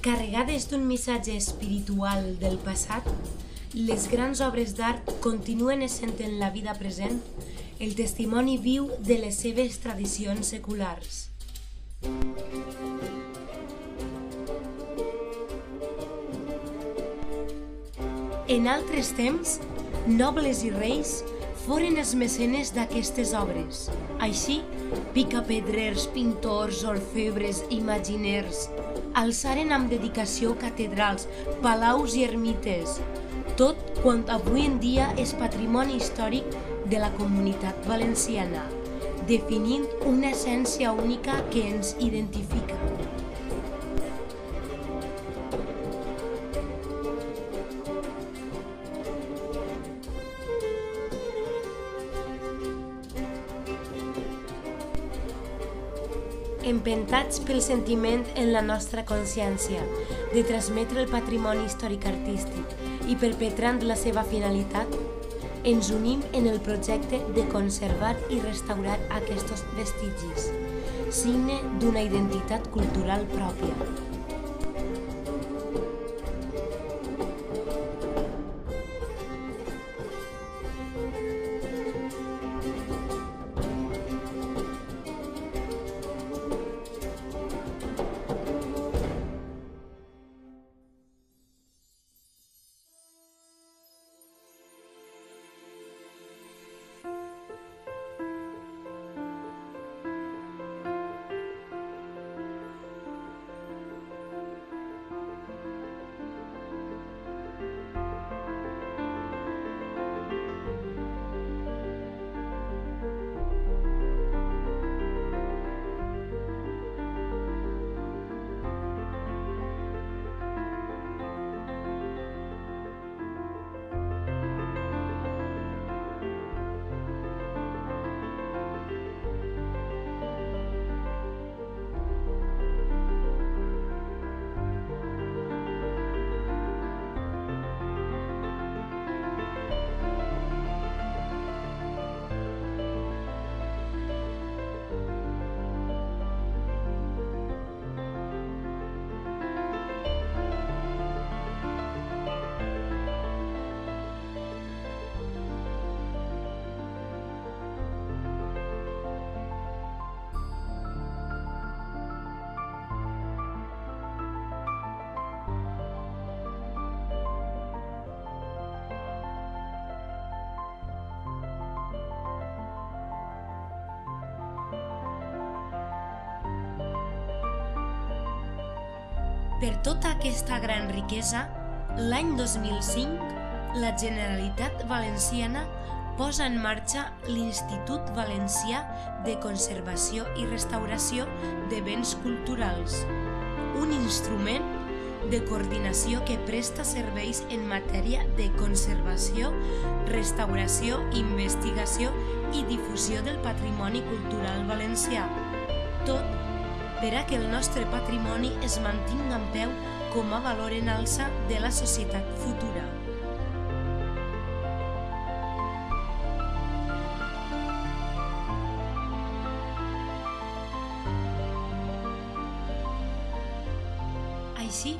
Carregades d'un missatge espiritual del passat, les grans obres d'art continuen essent en la vida present el testimoni viu de les seves tradicions seculars. En altres temps, nobles i reis foren els mecenes d'aquestes obres. Així, picapedrers, pintors, orfebres, imaginers, alçaren amb dedicació catedrals, palaus i ermites, tot quant avui en dia és patrimoni històric de la comunitat valenciana, definint una essència única que ens identifica. Empentats pel sentiment en la nostra consciència de transmetre el patrimoni històric artístic i perpetrant la seva finalitat, ens unim en el projecte de conservar i restaurar aquests vestigis, signe d'una identitat cultural pròpia. Per tota aquesta gran riquesa, l'any 2005, la Generalitat Valenciana posa en marxa l'Institut Valencià de Conservació i Restauració de Béns Culturals, un instrument de coordinació que presta serveis en matèria de conservació, restauració, investigació i difusió del patrimoni cultural valencià, tot per a que el nostre patrimoni es mantingui en peu com a valor en alça de la societat futura. Així,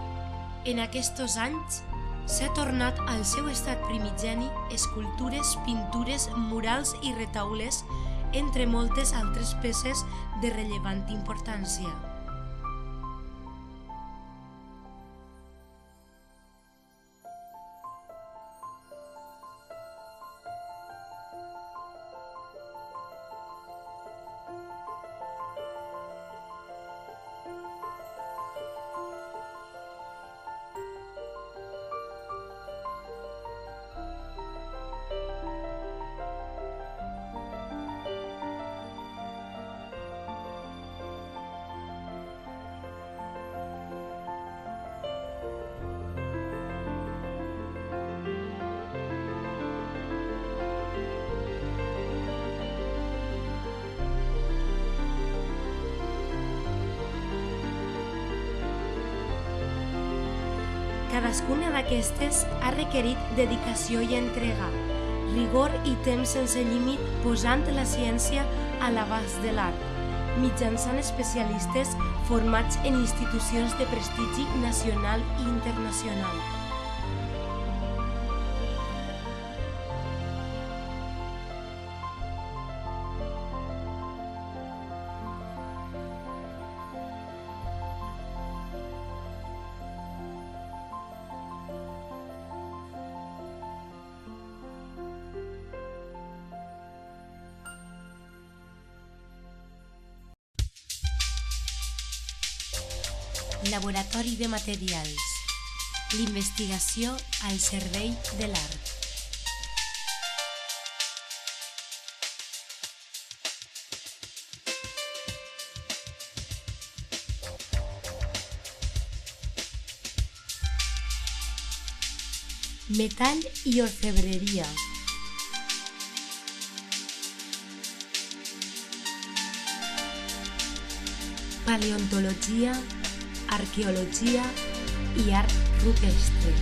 en aquests anys, s'ha tornat al seu estat primigeni escultures, pintures, murals i retaules, entre moltes altres peces de rellevant importància. Cadascuna d'aquestes ha requerit dedicació i entrega, rigor i temps sense límit, posant la ciència a l'abast de l'art, mitjançant especialistes formats en institucions de prestigi nacional i internacional. Laboratori de materials. L'investigació al servei de l'art. Metall i orfebreria. Paleontologia, arqueologia i art rupestre.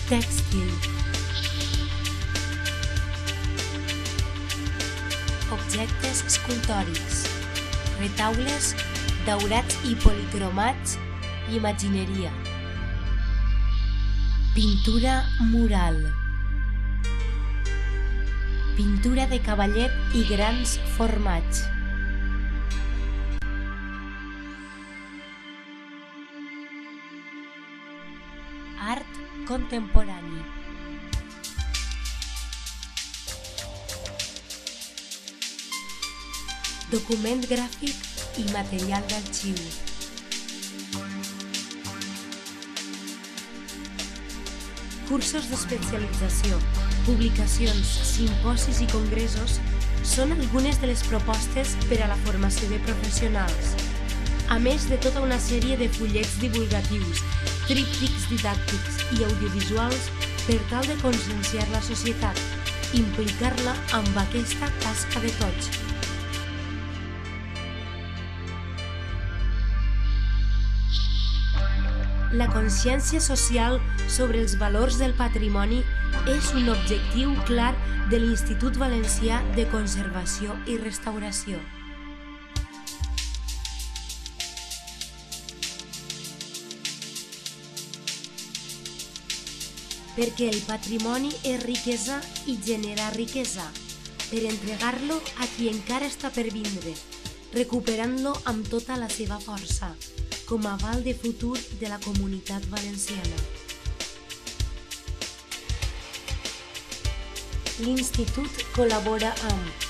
Tèxtil. Objectes escultòrics, retaules, daurats i policromats i imagineria. Pintura mural. Pintura de cavallet i grans formats. Art contemporani. Document gràfic i material d'arxiu. Cursos d'especialització, publicacions, simposis i congressos són algunes de les propostes per a la formació de professionals, a més de tota una sèrie de fullets divulgatius, tríptics didàctics i audiovisuals per tal de conscienciar la societat, implicar-la amb aquesta tasca de tots. La consciència social sobre els valors del patrimoni és un objectiu clar de l'Institut Valencià de Conservació i Restauració. Perquè el patrimoni és riquesa i genera riquesa, per entregar-lo a qui encara està per vindre, recuperant-lo amb tota la seva força, com a aval de futur de la comunitat valenciana. L'Institut col·labora amb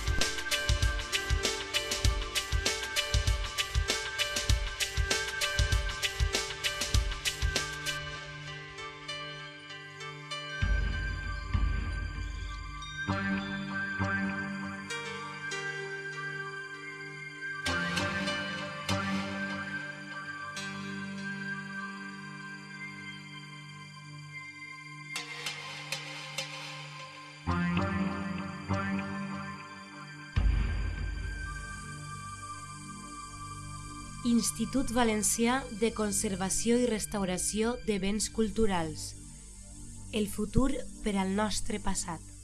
Institut Valencià de Conservació i Restauració de Béns Culturals. El futur per al nostre passat.